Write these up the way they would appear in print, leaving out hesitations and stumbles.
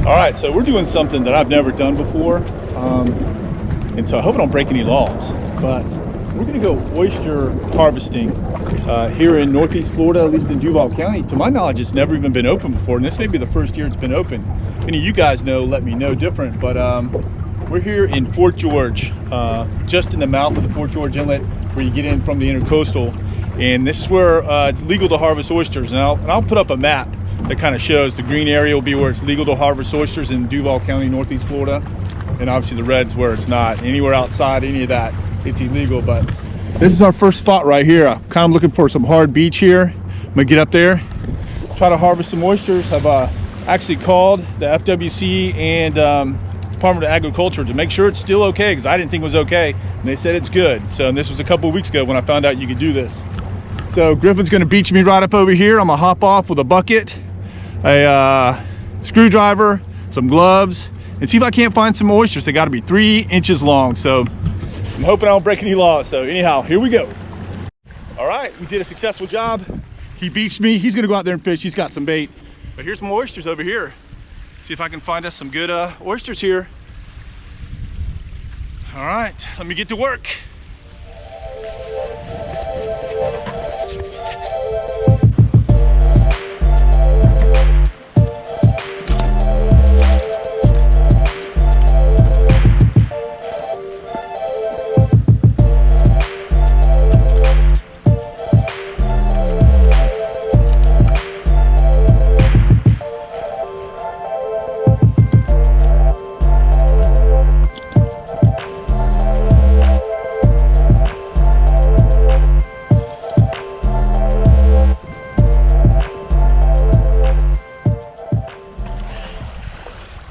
All right, so we're doing something that I've never done before, and so I hope I don't break any laws, but we're gonna go oyster harvesting here in Northeast Florida, at least in Duval County. To my knowledge, it's never even been open before, and this may be the first year it's been open. If any of you guys know, let me know different, but we're here in Fort George, just in the mouth of the Fort George Inlet, where you get in from the intercoastal, and this is where it's legal to harvest oysters. And I'll put up a map that kind of shows the green area will be where it's legal to harvest oysters in Duval County, Northeast Florida, and obviously the red's where it's not. Anywhere outside any of that, it's illegal. But this is our first spot right here. I'm kind of looking for some hard beach here. I'm gonna get up there, try to harvest some oysters. I've actually called the FWC and Department of Agriculture to make sure it's still okay, because I didn't think it was okay, and they said it's good. So, and this was a couple of weeks ago when I found out you could do this. So Griffin's gonna beach me right up over here. I'm gonna hop off with a bucket, a screwdriver, some gloves, and see if I can't find some oysters. They got to be 3 inches long, so I'm hoping I don't break any laws. So anyhow, here we go. All right, we did a successful job. He beached me. He's gonna go out there and fish. He's got some bait, but here's some oysters over here. See if I can find us some good oysters here. All right, let me get to work.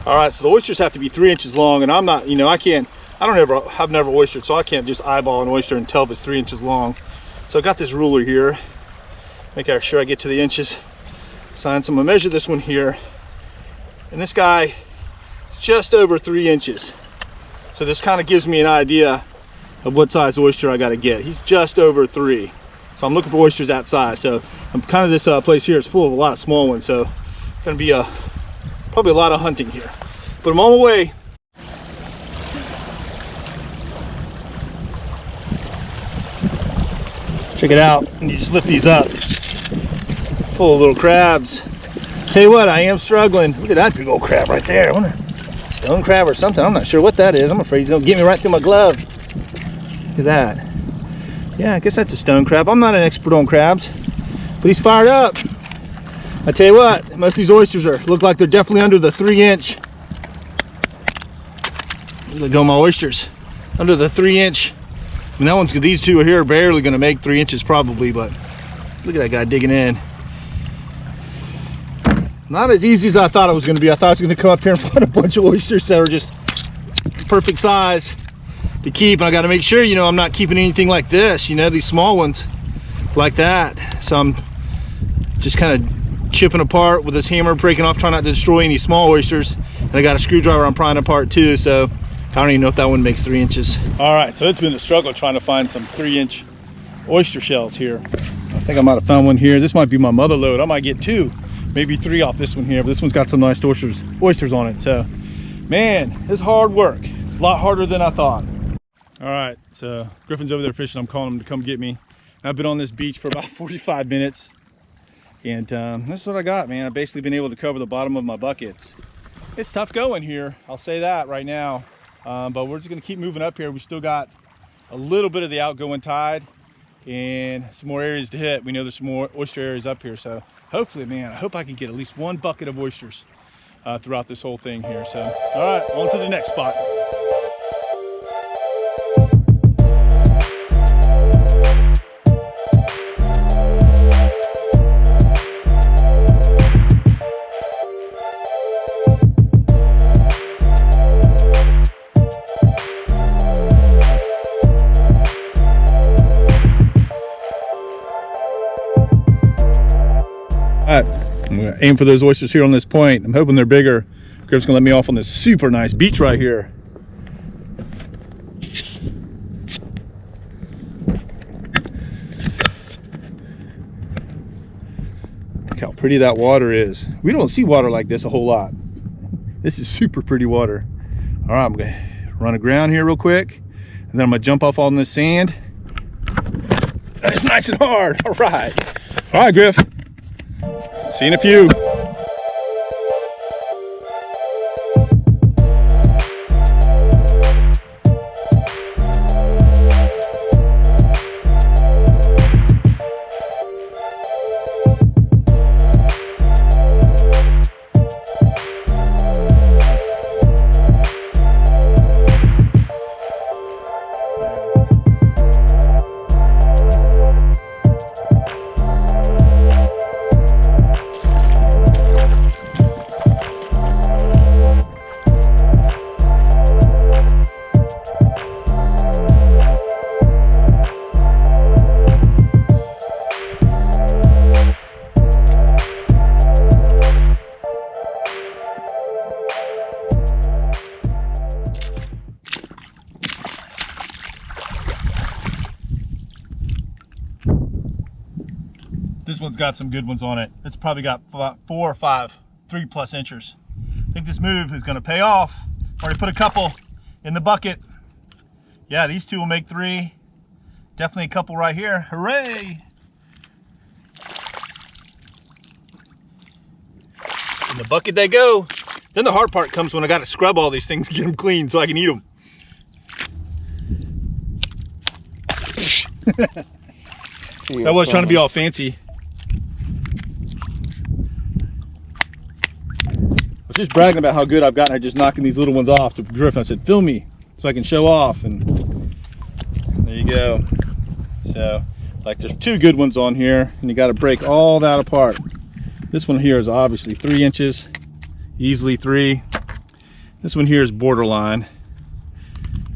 All right, so the oysters have to be 3 inches long, and I'm not, I've never oystered, so I can't just eyeball an oyster and tell if it's 3 inches long. So I got this ruler here, making sure I get to the inches. So I'm gonna measure this one here, and this guy is just over 3 inches. So this kind of gives me an idea of what size oyster I gotta get. He's just over 3. So I'm looking for oysters that size. So I'm kind of, this place here is full of a lot of small ones, so it's gonna be probably a lot of hunting here, but I'm on my way. Check it out, and you just lift these up, full of little crabs. Tell you what, I am struggling. Look at that big old crab right there. I wonder, stone crab or something. I'm not sure what that is. I'm afraid he's gonna get me right through my glove. Look at that. Yeah, I guess that's a stone crab. I'm not an expert on crabs, but he's fired up. I tell you what, most of these oysters look like they're definitely under the 3 inch. There go my oysters, under the 3 inch. I mean, that one's, these two here are barely gonna make 3 inches probably, but look at that guy digging in. Not as easy as I thought it was gonna be. I thought I was gonna come up here and find a bunch of oysters that are just perfect size to keep. And I gotta make sure, I'm not keeping anything like this, these small ones like that. So I'm just kind of chipping apart with this hammer, breaking off, trying not to destroy any small oysters. And I got a screwdriver I'm prying apart too, so I don't even know if that one makes 3 inches. All right, so it's been a struggle trying to find some 3-inch oyster shells here. I think I might have found one here. This might be my mother lode. I might get 2, maybe 3 off this one here, but this one's got some nice oysters on it. So, man, it's hard work. It's a lot harder than I thought. All right, so Griffin's over there fishing. I'm calling him to come get me. I've been on this beach for about 45 minutes. And this is what I got, man. I've basically been able to cover the bottom of my buckets. It's tough going here, I'll say that right now. But we're just gonna keep moving up here. We still got a little bit of the outgoing tide and some more areas to hit. We know there's some more oyster areas up here. So hopefully, man, I hope I can get at least 1 bucket of oysters throughout this whole thing here. So, all right, on to the next spot. All right, I'm gonna aim for those oysters here on this point. I'm hoping they're bigger. Griff's gonna let me off on this super nice beach right here. Look how pretty that water is. We don't see water like this a whole lot. This is super pretty water. All right, I'm gonna run aground here real quick, and then I'm gonna jump off on this sand. That is nice and hard. All right, Griff. See you in a few. This one's got some good ones on it. It's probably got 4 or 5 3+ inchers. I think this move is gonna pay off. Already put a couple in the bucket. Yeah, these 2 will make 3. Definitely a couple right here. Hooray! In the bucket they go. Then the hard part comes when I gotta scrub all these things, get them clean so I can eat them. I was trying to be all fancy. I was just bragging about how good I've gotten at just knocking these little ones off to Griffin. I said, film me so I can show off, and there you go. So, like, there's 2 good ones on here, and you got to break all that apart. This one here is obviously 3 inches, easily 3. This one here is borderline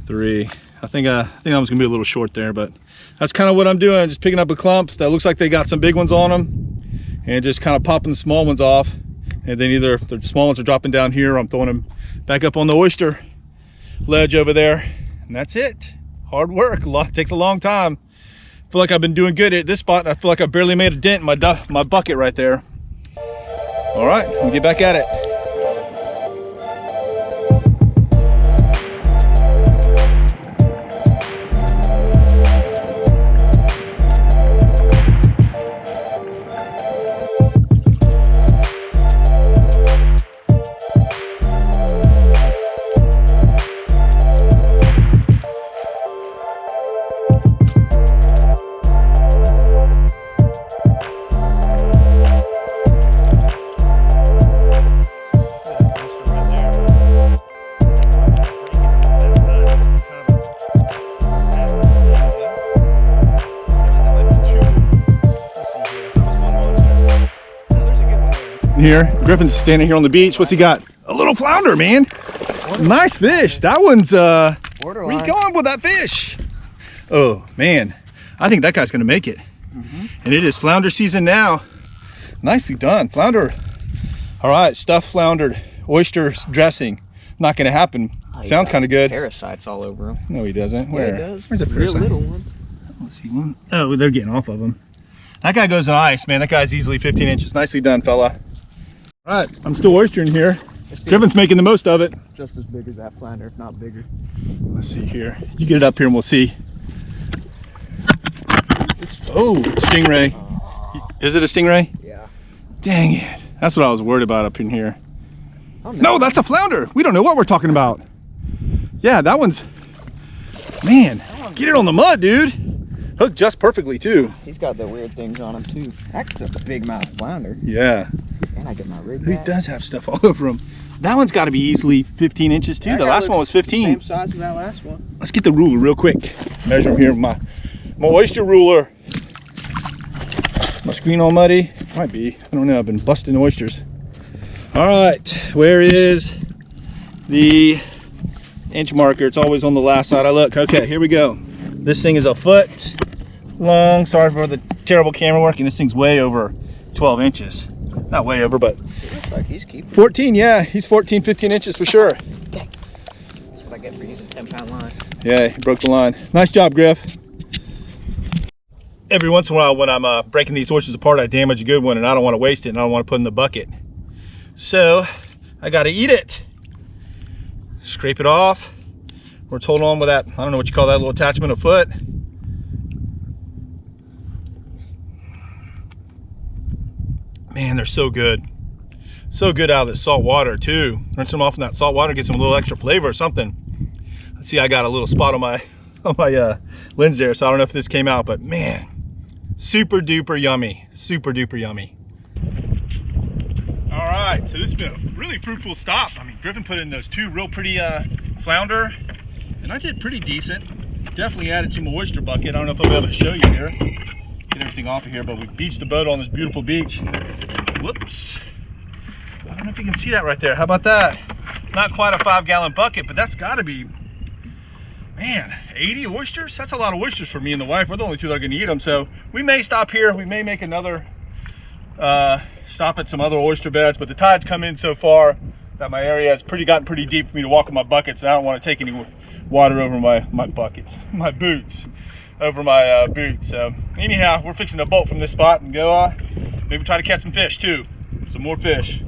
3. I think I was gonna be a little short there, but that's kind of what I'm doing. Just picking up a clump that looks like they got some big ones on them, and just kind of popping the small ones off. And then either the small ones are dropping down here, or I'm throwing them back up on the oyster ledge over there. And that's it. Hard work. Takes a long time. I feel like I've been doing good at this spot. I feel like I barely made a dent in my bucket right there. All right, we'll get back at it. Here, Griffin's standing here on the beach. What's he got? A little flounder, man. Nice fish. That one's where are you going with that fish? Oh man, I think that guy's gonna make it. And it is flounder season now. Nicely done, flounder. All right, stuffed floundered oyster dressing. Not gonna happen. Sounds kind of good. Parasites all over him. No, he doesn't. Where? Yeah, he does. Where's the parasite? Real little ones. Let's see one. Oh, they're getting off of him. That guy goes on ice, man. That guy's easily 15 inches. Nicely done, fella. All right, I'm still oystering here. Griffin's making the most of it. Just as big as that flounder, if not bigger. Let's see here. You get it up here and we'll see. Oh, stingray. Is it a stingray? Yeah. Dang it. That's what I was worried about up in here. Oh, no, that's a flounder. We don't know what we're talking about. Yeah, that one's, man, get it on the mud, dude. Hooked just perfectly too. He's got the weird things on him too. That's a big mouth flounder. Yeah. And I get my rig He back. does have stuff all over him. That one's got to be easily 15 inches too. The last one was 15. Same size as that last one. Let's get the ruler real quick. Measure him here with my oyster ruler. My screen all muddy. Might be. I don't know. I've been busting oysters. All right. Where is the inch marker? It's always on the last side I look. Okay, here we go. This thing is a foot long. Sorry for the terrible camera work. And this thing's way over 12 inches. Not way over, but it looks like he's keeping 14. Yeah, he's 14, 15 inches for sure. Dang. That's what I get for using 10-pound line. Yeah, he broke the line. Nice job, Griff. Every once in a while when I'm breaking these oysters apart, I damage a good one and I don't want to waste it and I don't want to put it in the bucket. So I got to eat it. Scrape it off. We're holding on with that, I don't know what you call that little attachment, a foot. Man, they're so good. So good out of the salt water too. Rinse them off in that salt water, get some little extra flavor or something. Let's see, I got a little spot on my lens there, so I don't know if this came out, but man, super duper yummy. Super duper yummy. All right, so this has been a really fruitful stop. I mean, Griffin put in those 2 real pretty flounder, and I did pretty decent. Definitely added to my oyster bucket. I don't know if I'll be able to show you here. Get everything off of here, but we beached the boat on this beautiful beach. Whoops. I don't know if you can see that right there. How about that? Not quite a 5-gallon bucket, but that's gotta be, man, 80 oysters? That's a lot of oysters for me and the wife. We're the only 2 that are gonna eat them. So we may stop here. We may make another stop at some other oyster beds, but the tide's come in so far that my area has gotten pretty deep for me to walk with my buckets, and I don't want to take any water over my buckets, my boots, over my boots. So anyhow, we're fixing to bolt from this spot and go maybe try to catch some fish too. Some more fish.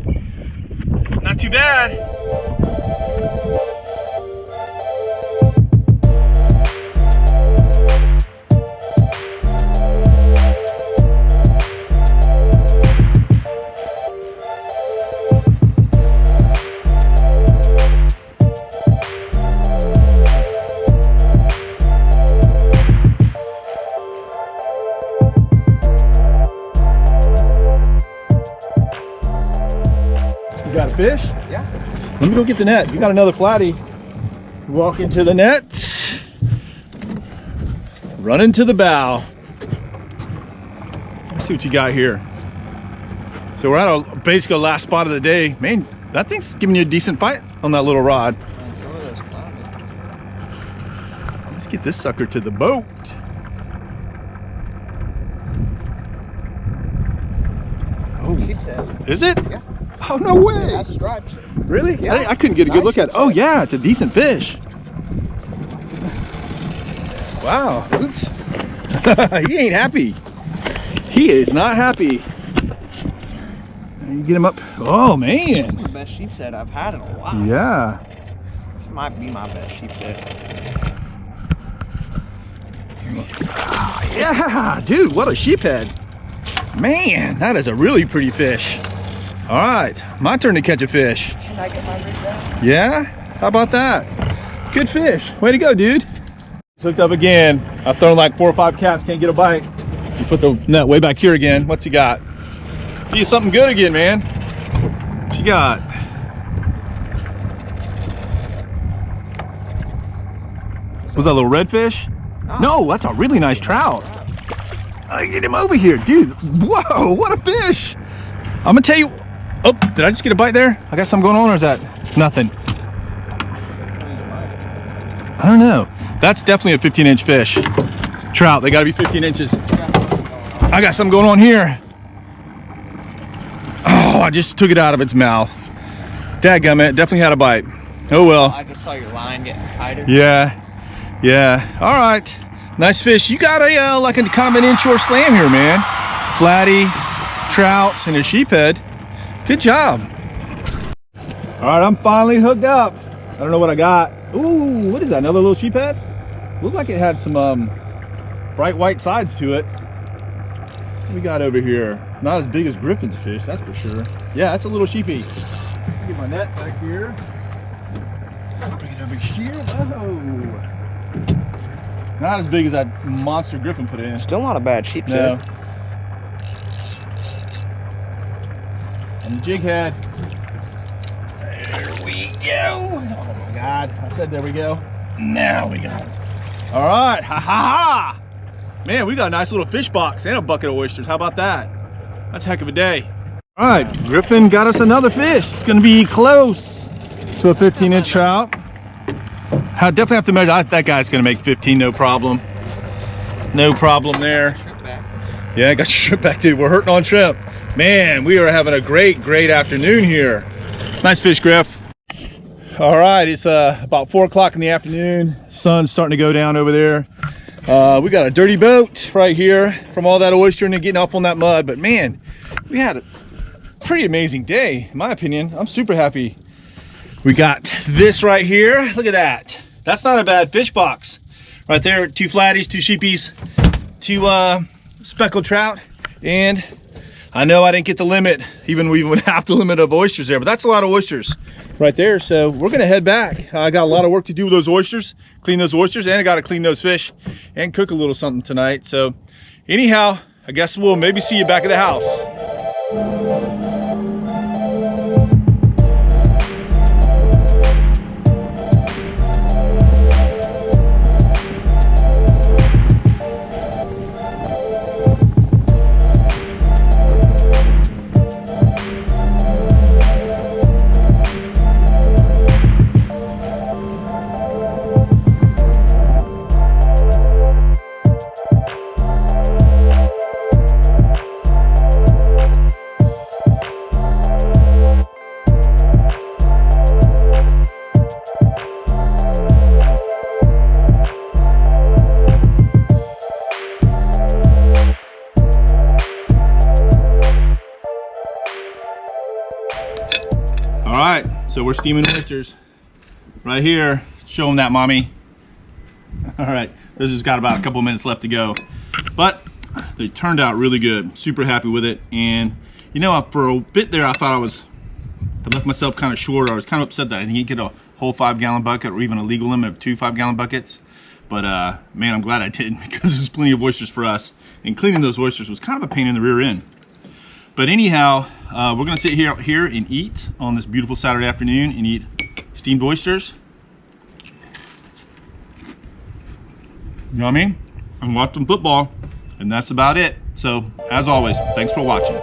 Not too bad. Got a fish? Yeah. Let me go get the net. You got another flatty. Walk into the net. Run into the bow. Let's see what you got here. So we're at our basically last spot of the day. Man, that thing's giving you a decent fight on that little rod. Let's get this sucker to the boat. Oh, is it? Yeah. Oh, no way. That's stripes. Really? Yeah. I couldn't get a good look at it. Oh, yeah, it's a decent fish. Wow. Oops. He ain't happy. He is not happy. You get him up. Oh, man. This is the best sheep's head I've had in a while. Yeah. This might be my best sheep's head. Yeah, dude, what a sheephead. Man, that is a really pretty fish. All right, my turn to catch a fish. Can I get my rig down? Yeah? How about that? Good fish. Way to go, dude. Hooked up again. I've thrown like 4 or 5 casts, can't get a bite. You put the net way back here again. What's he got? Gee, something good again, man. What you got? Was that a little redfish? No, that's a really nice trout. I get him over here, dude. Whoa, what a fish. I'm gonna tell you. Oh, did I just get a bite there? I got something going on, or is that nothing? I don't know. That's definitely a 15-inch fish. Trout, they gotta be 15 inches. I got something going on here. Oh, I just took it out of its mouth. Dadgummit, definitely had a bite. Oh well. I just saw your line getting tighter. Yeah. Yeah. All right. Nice fish. You got a like a kind of an inshore slam here, man. Flatty, trout, and a sheephead. Good job. All right, I'm finally hooked up. I don't know what I got. Ooh, what is that? Another little sheephead? Looked like it had some bright white sides to it. What we got over here? Not as big as Griffin's fish, that's for sure. Yeah, that's a little sheepy. Get my net back here. Bring it over here. Whoa. Not as big as that monster Griffin put in. Still not a bad sheep's No. head. And the jig head. There we go. Oh my God. I said there we go. Now we got it. All right. Ha ha ha. Man, we got a nice little fish box and a bucket of oysters. How about that? That's a heck of a day. All right. Griffin got us another fish. It's going to be close to a 15-inch trout. I definitely have to measure. That guy's going to make 15, no problem. No problem there. Yeah, I got your shrimp back too. We're hurting on shrimp. Man, we are having a great afternoon here. Nice fish, Griff. All right, it's about 4 o'clock in the afternoon. Sun's starting to go down over there. We got a dirty boat right here from all that oyster and getting off on that mud. But man, we had a pretty amazing day, in my opinion. I'm super happy We got this right here. Look at that. That's not a bad fish box. Right there, 2 flatties, 2 sheepies, 2 speckled trout, and I know I didn't get the limit, even we would have the limit of oysters there, but that's a lot of oysters right there. So we're gonna head back. I got a lot of work to do with those oysters, clean those oysters, and I gotta clean those fish and cook a little something tonight. So anyhow, I guess we'll maybe see you back at the house. All right, so we're steaming oysters right here. Show them that, mommy. All right, this has got about a couple minutes left to go, but they turned out really good. Super happy with it. And you know, for a bit there, I thought I left myself kind of short. I was kind of upset that I didn't get a whole 5-gallon bucket or even a legal limit of 2 5-gallon buckets. But man, I'm glad I didn't, because there's plenty of oysters for us. And cleaning those oysters was kind of a pain in the rear end. But anyhow, we're gonna sit here and eat on this beautiful Saturday afternoon and eat steamed oysters. You know what I mean? And watch some football, and that's about it. So, as always, thanks for watching.